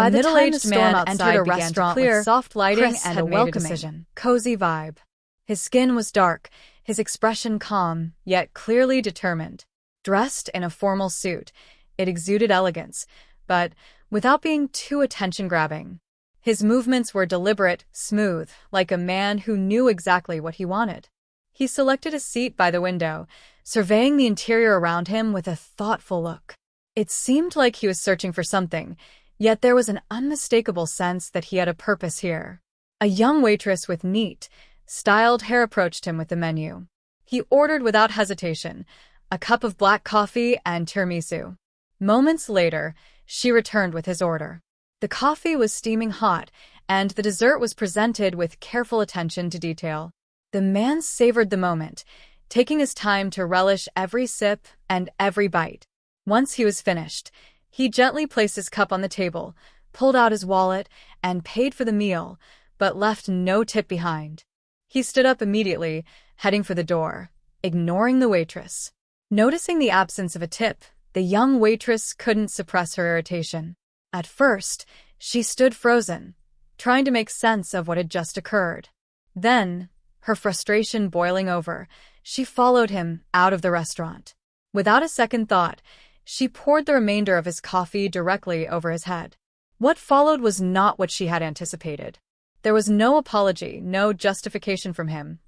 A middle-aged man entered a restaurant with soft lighting and a welcoming, cozy vibe. His skin was dark, his expression calm, yet clearly determined. Dressed in a formal suit, it exuded elegance, but without being too attention-grabbing. His movements were deliberate, smooth, like a man who knew exactly what he wanted. He selected a seat by the window, surveying the interior around him with a thoughtful look. It seemed like he was searching for something, yet there was an unmistakable sense that he had a purpose here. A young waitress with neat, styled hair approached him with the menu. He ordered without hesitation, a cup of black coffee and tiramisu. Moments later, she returned with his order. The coffee was steaming hot, and the dessert was presented with careful attention to detail. The man savored the moment, taking his time to relish every sip and every bite. Once he was finished, he gently placed his cup on the table, pulled out his wallet, and paid for the meal, but left no tip behind. He stood up immediately, heading for the door, ignoring the waitress. Noticing the absence of a tip, the young waitress couldn't suppress her irritation. At first, she stood frozen, trying to make sense of what had just occurred. Then, her frustration boiling over, she followed him out of the restaurant. Without a second thought, she poured the remainder of his coffee directly over his head. What followed was not what she had anticipated. There was no apology, no justification from him.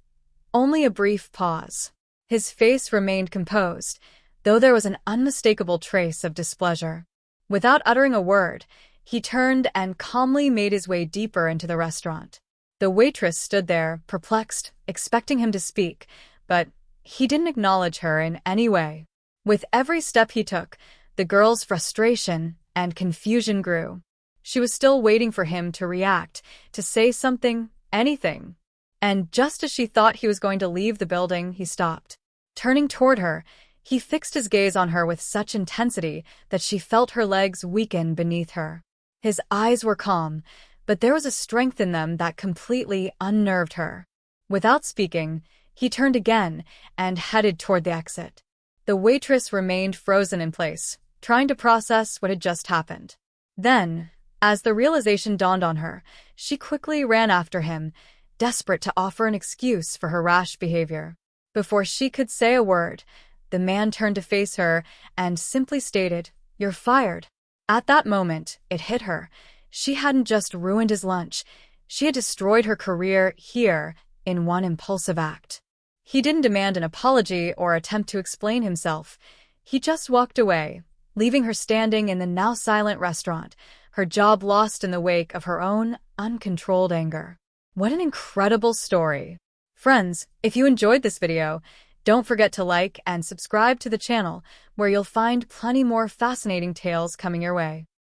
Only a brief pause. His face remained composed, though there was an unmistakable trace of displeasure. Without uttering a word, he turned and calmly made his way deeper into the restaurant. The waitress stood there, perplexed, expecting him to speak, but he didn't acknowledge her in any way. With every step he took, the girl's frustration and confusion grew. She was still waiting for him to react, to say something, anything. And just as she thought he was going to leave the building, he stopped. Turning toward her, he fixed his gaze on her with such intensity that she felt her legs weaken beneath her. His eyes were calm, but there was a strength in them that completely unnerved her. Without speaking, he turned again and headed toward the exit. The waitress remained frozen in place, trying to process what had just happened. Then, as the realization dawned on her, she quickly ran after him, desperate to offer an excuse for her rash behavior. Before she could say a word, the man turned to face her and simply stated, "You're fired." At that moment, it hit her. She hadn't just ruined his lunch, she had destroyed her career here in one impulsive act. He didn't demand an apology or attempt to explain himself. He just walked away, leaving her standing in the now silent restaurant, her job lost in the wake of her own uncontrolled anger. What an incredible story. Friends, if you enjoyed this video, don't forget to like and subscribe to the channel, where you'll find plenty more fascinating tales coming your way.